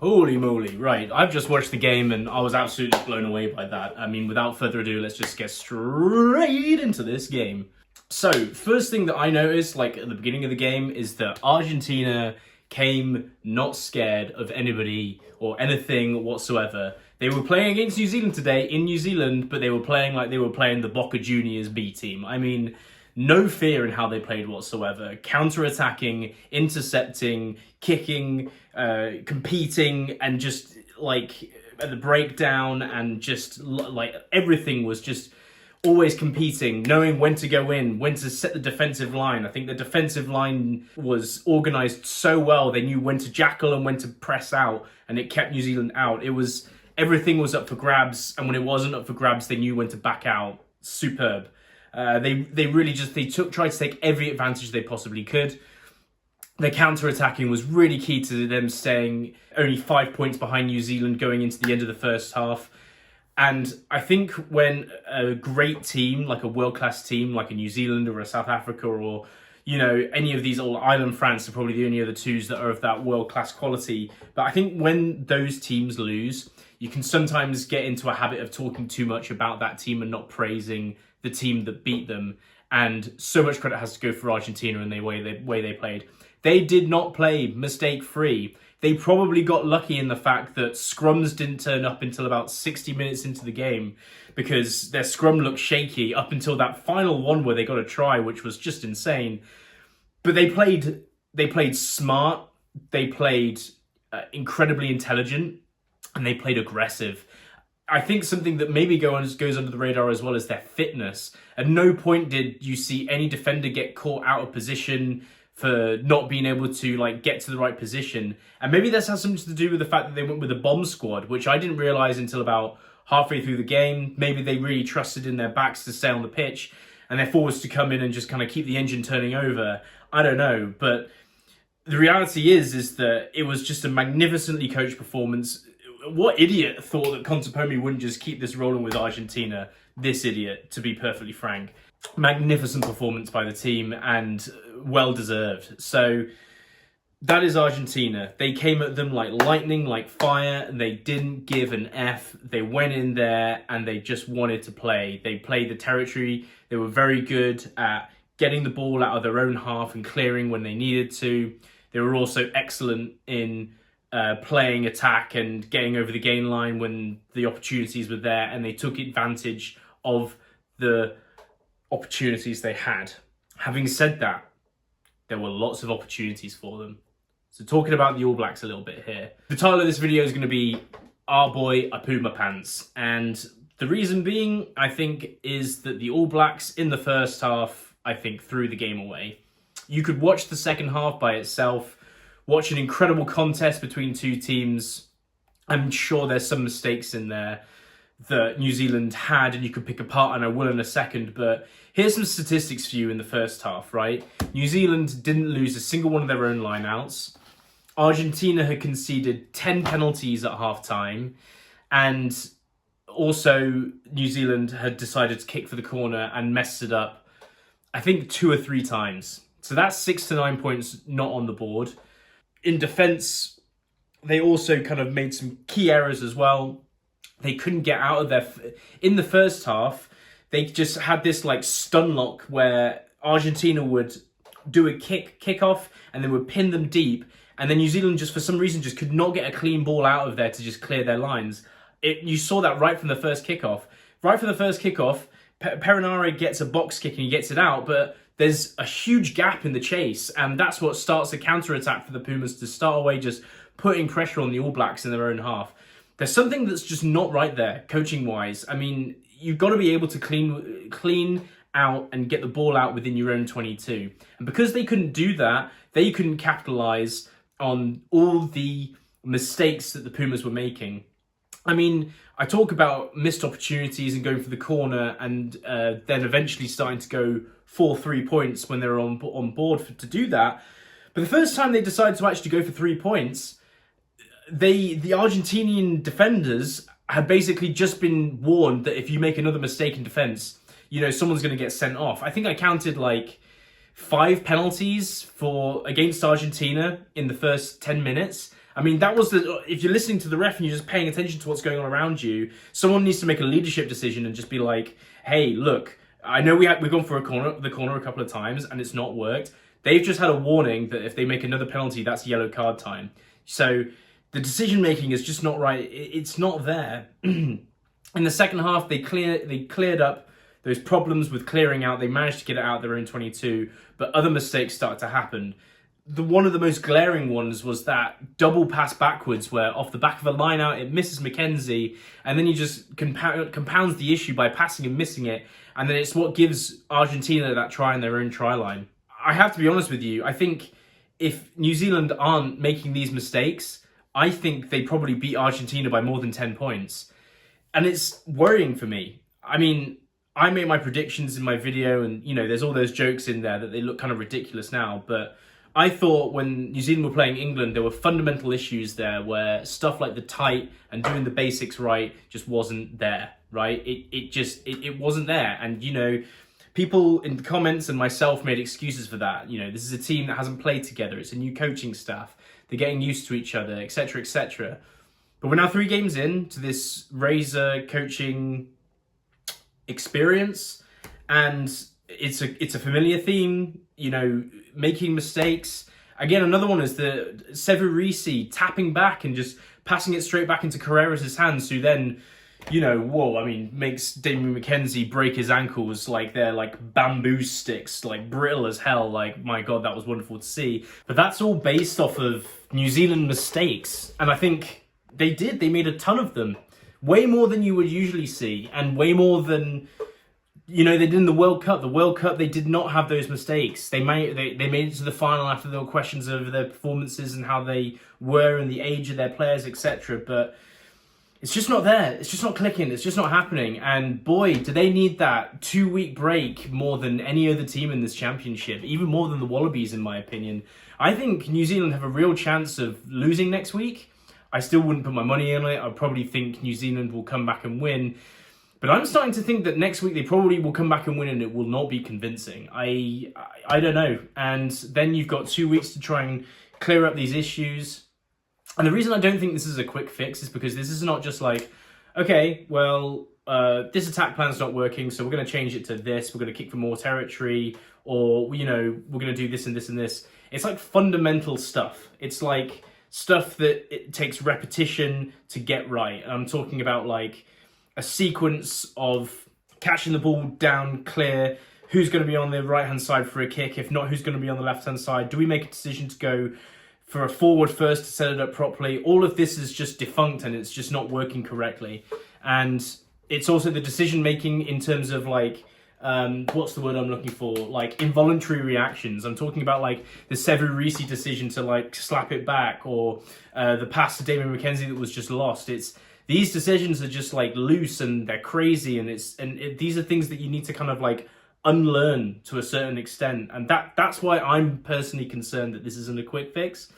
Holy moly, right. I've just watched the game and I was absolutely blown away by that. I mean, without further ado, let's just get straight into this game. So, first thing that I noticed, like at the beginning of the game, is that Argentina came not scared of anybody or anything whatsoever. They were playing against New Zealand today in New Zealand, but they were playing like they were playing the Boca Juniors B team. I mean, no fear in how they played whatsoever. Counter-attacking, intercepting, kicking, competing, and just like at the breakdown, and just like everything was just always competing, knowing when to go in, when to set the defensive line. I think the defensive line was organised so well. They knew when to jackal and when to press out, and it kept New Zealand out. Everything was up for grabs, and when it wasn't up for grabs, they knew when to back out. Superb. They tried to take every advantage they possibly could. Their counter-attacking was really key to them staying only 5 points behind New Zealand going into the end of the first half. And I think when a great team, like a world-class team, like a New Zealand or a South Africa or, you know, any of these old island France are probably the only other twos that are of that world-class quality. But I think when those teams lose, you can sometimes get into a habit of talking too much about that team and not praising the team that beat them. And so much credit has to go for Argentina in the way they played. They did not play mistake-free. They probably got lucky in the fact that scrums didn't turn up until about 60 minutes into the game, because their scrum looked shaky up until that final one where they got a try, which was just insane. But they played smart, they played incredibly intelligent, and they played aggressive. I think something that maybe goes under the radar as well is their fitness. At no point did you see any defender get caught out of position for not being able to like get to the right position. And maybe this has something to do with the fact that they went with a bomb squad, which I didn't realise until about halfway through the game. Maybe they really trusted in their backs to stay on the pitch and their forwards to come in and just kind of keep the engine turning over. I don't know, but the reality is that it was just a magnificently coached performance. What idiot thought that Contepome wouldn't just keep this rolling with Argentina? This idiot, to be perfectly frank. Magnificent performance by the team and well-deserved. So that is Argentina. They came at them like lightning, like fire, and they didn't give an F. They went in there and they just wanted to play. They played the territory. They were very good at getting the ball out of their own half and clearing when they needed to. They were also excellent in playing attack and getting over the gain line when the opportunities were there, and they took advantage of the opportunities they had. Having said that, there were lots of opportunities for them. So talking about the All Blacks a little bit here. The title of this video is going to be Our Boy a Puma Pants. And the reason being, I think, is that the All Blacks in the first half, I think, threw the game away. You could watch the second half by itself, watch an incredible contest between two teams. I'm sure there's some mistakes in there that New Zealand had and you could pick apart, and I will in a second, but here's some statistics for you in the first half, right? New Zealand didn't lose a single one of their own lineouts. Argentina had conceded 10 penalties at half-time, and also New Zealand had decided to kick for the corner and messed it up, I think 2 or 3 times. So that's 6 to 9 points not on the board. In defence, they also kind of made some key errors as well. They couldn't get out of their... In the first half, they just had this like stun lock where Argentina would do a kick-off and then would pin them deep. And then New Zealand just, for some reason, just could not get a clean ball out of there to just clear their lines. You saw that right from the first kickoff. Right from the first kickoff, Perenara gets a box kick and he gets it out, but there's a huge gap in the chase. And that's what starts the counter-attack for the Pumas to start away just putting pressure on the All Blacks in their own half. There's something that's just not right there, coaching-wise. I mean, you've got to be able to clean out and get the ball out within your own 22. And because they couldn't do that, they couldn't capitalise on all the mistakes that the Pumas were making. I mean, I talk about missed opportunities and going for the corner and then eventually starting to go 4 3-points when they were on board to do that. But the first time they decided to actually go for 3 points, the Argentinian defenders had basically just been warned that if you make another mistake in defence, you know, someone's going to get sent off. I think I counted like 5 penalties against Argentina in the first 10 minutes. I mean, that was if you're listening to the ref and you're just paying attention to what's going on around you, someone needs to make a leadership decision and just be like, hey, look, I know we've gone for the corner a couple of times and it's not worked. They've just had a warning that if they make another penalty, that's yellow card time. So the decision making is just not right. It's not there. In the second half, they cleared up those problems with clearing out. They managed to get it out their own 22, but other mistakes started to happen. One of the most glaring ones was that double pass backwards where off the back of a line out, it misses McKenzie, and then he just compounds the issue by passing and missing it, and then it's what gives Argentina that try in their own try line. I have to be honest with you, I think if New Zealand aren't making these mistakes, I think they probably beat Argentina by more than 10 points. And it's worrying for me. I mean, I made my predictions in my video and, you know, there's all those jokes in there that they look kind of ridiculous now, but I thought when New Zealand were playing England, there were fundamental issues there where stuff like the tight and doing the basics right just wasn't there, right? It wasn't there. And, you know, people in the comments and myself made excuses for that. You know, this is a team that hasn't played together. It's a new coaching staff. They're getting used to each other, etc., etc. But we're now 3 games in to this Razor coaching experience, and it's a familiar theme, you know, making mistakes. Again, another one is the Sevu Reece tapping back and just passing it straight back into Carrera's hands, who then, you know, makes Damian McKenzie break his ankles like they're like bamboo sticks, like brittle as hell. Like, my God, that was wonderful to see. But that's all based off of New Zealand mistakes. And I think they made a ton of them. Way more than you would usually see, and way more than, you know, they did in the World Cup. The World Cup, they did not have those mistakes. They made it to the final after there were questions over their performances and how they were and the age of their players, etc. But it's just not there. It's just not clicking. It's just not happening. And boy, do they need that 2-week break more than any other team in this championship, even more than the Wallabies, in my opinion. I think New Zealand have a real chance of losing next week. I still wouldn't put my money on it. I probably think New Zealand will come back and win. But I'm starting to think that next week they probably will come back and win, and it will not be convincing. I don't know. And then you've got 2 weeks to try and clear up these issues. And the reason I don't think this is a quick fix is because this is not just like, okay, well, this attack plan's not working, so we're going to change it to this. We're going to kick for more territory, or, you know, we're going to do this and this and this. It's like fundamental stuff. It's like stuff that it takes repetition to get right. I'm talking about like a sequence of catching the ball down clear, who's going to be on the right-hand side for a kick, if not, who's going to be on the left-hand side, do we make a decision to go for a forward first to set it up properly? All of this is just defunct and it's just not working correctly. And it's also the decision-making in terms of like, what's the word I'm looking for? Like involuntary reactions. I'm talking about like the Sevu Reece decision to like slap it back, or the pass to Damian McKenzie that was just lost. These decisions are just like loose and they're crazy, and these are things that you need to kind of like unlearn to a certain extent. And that's why I'm personally concerned that this isn't a quick fix.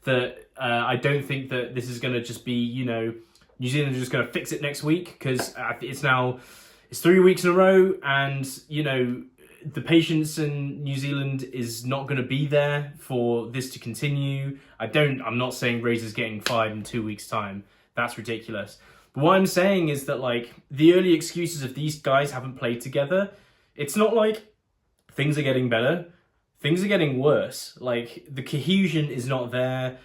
That I don't think that this is going to just be, you know, New Zealand are just going to fix it next week, because it's 3 weeks in a row, and, you know, the patience in New Zealand is not going to be there for this to continue. I'm not saying Razor's getting fired in 2 weeks' time. That's ridiculous. But what I'm saying is that, like, the early excuses of these guys haven't played together, it's not like things are getting better. Things are getting worse. Like, the cohesion is not there.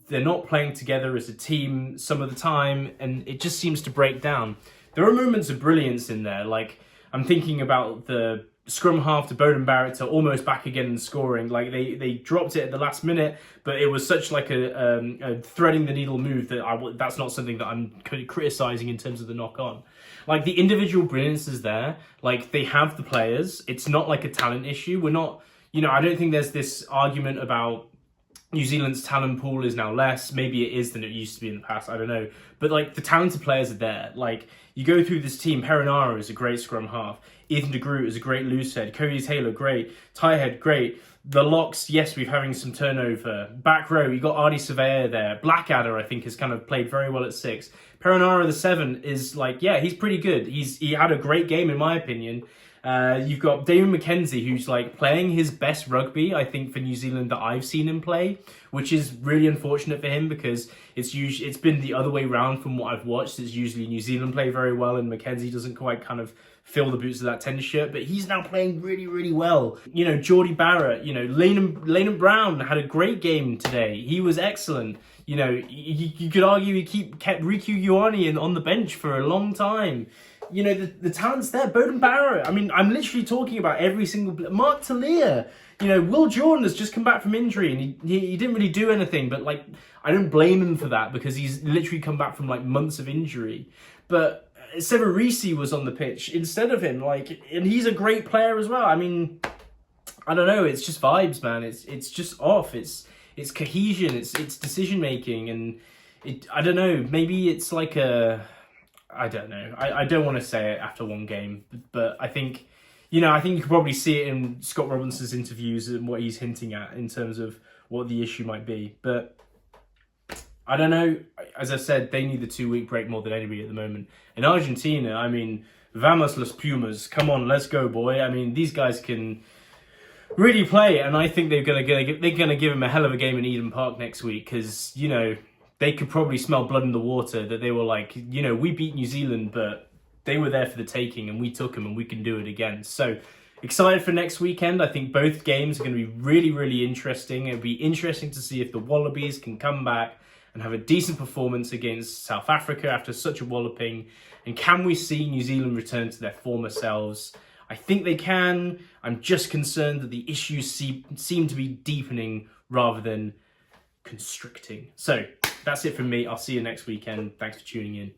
They're not playing together as a team some of the time, and it just seems to break down. There are moments of brilliance in there. Like, I'm thinking about the scrum half to Beauden Barrett to almost back again and scoring. Like, they dropped it at the last minute, but it was such like a threading the needle move that that's not something that I'm criticising in terms of the knock-on. Like, the individual brilliance is there. Like, they have the players. It's not like a talent issue. We're not, you know, I don't think there's this argument about New Zealand's talent pool is now less. Maybe it is than it used to be in the past. I don't know. But, like, the talented players are there. Like, you go through this team, Perenara is a great scrum half. Ethan de Groot is a great loose head. Codie Taylor, great. Tyhead, great. The locks, yes, we're having some turnover. Back row, you got Ardie Savea there. Blackadder, I think, has kind of played very well at 6. Perenara, the 7, is like, yeah, he's pretty good. He had a great game, in my opinion. You've got Damian McKenzie, who's like playing his best rugby, I think, for New Zealand that I've seen him play, which is really unfortunate for him because it's been the other way round from what I've watched. It's usually New Zealand play very well and McKenzie doesn't quite kind of fill the boots of that tennis shirt, but he's now playing really, really well. You know, Jordie, Barrett, you know, Lienert-Brown had a great game today. He was excellent. You know, you could argue he kept Riku Ioane on the bench for a long time. You know, the talent's there. Beauden Barrett. I mean, I'm literally talking about every single... Mark Tele'a. You know, Will Jordan has just come back from injury and he didn't really do anything, but like, I don't blame him for that because he's literally come back from like months of injury. But Sevu Reece was on the pitch instead of him, like, and he's a great player as well. I mean, I don't know, it's just vibes, man. It's just off. It's cohesion, it's decision making, and I don't know, maybe it's like I don't know. I don't want to say it after one game, but I think, you know, I think you could probably see it in Scott Robinson's interviews and what he's hinting at in terms of what the issue might be. But I don't know. As I said, they need the 2-week break more than anybody at the moment. In Argentina, I mean, vamos los Pumas. Come on, let's go, boy. I mean, these guys can really play, and I think they're gonna give him a hell of a game in Eden Park next week because, you know, they could probably smell blood in the water that they were like, you know, we beat New Zealand, but they were there for the taking and we took them and we can do it again. So excited for next weekend. I think both games are going to be really, really interesting. It'll be interesting to see if the Wallabies can come back and have a decent performance against South Africa after such a walloping. And can we see New Zealand return to their former selves? I think they can. I'm just concerned that the issues seem to be deepening rather than constricting. So that's it from me. I'll see you next weekend. Thanks for tuning in.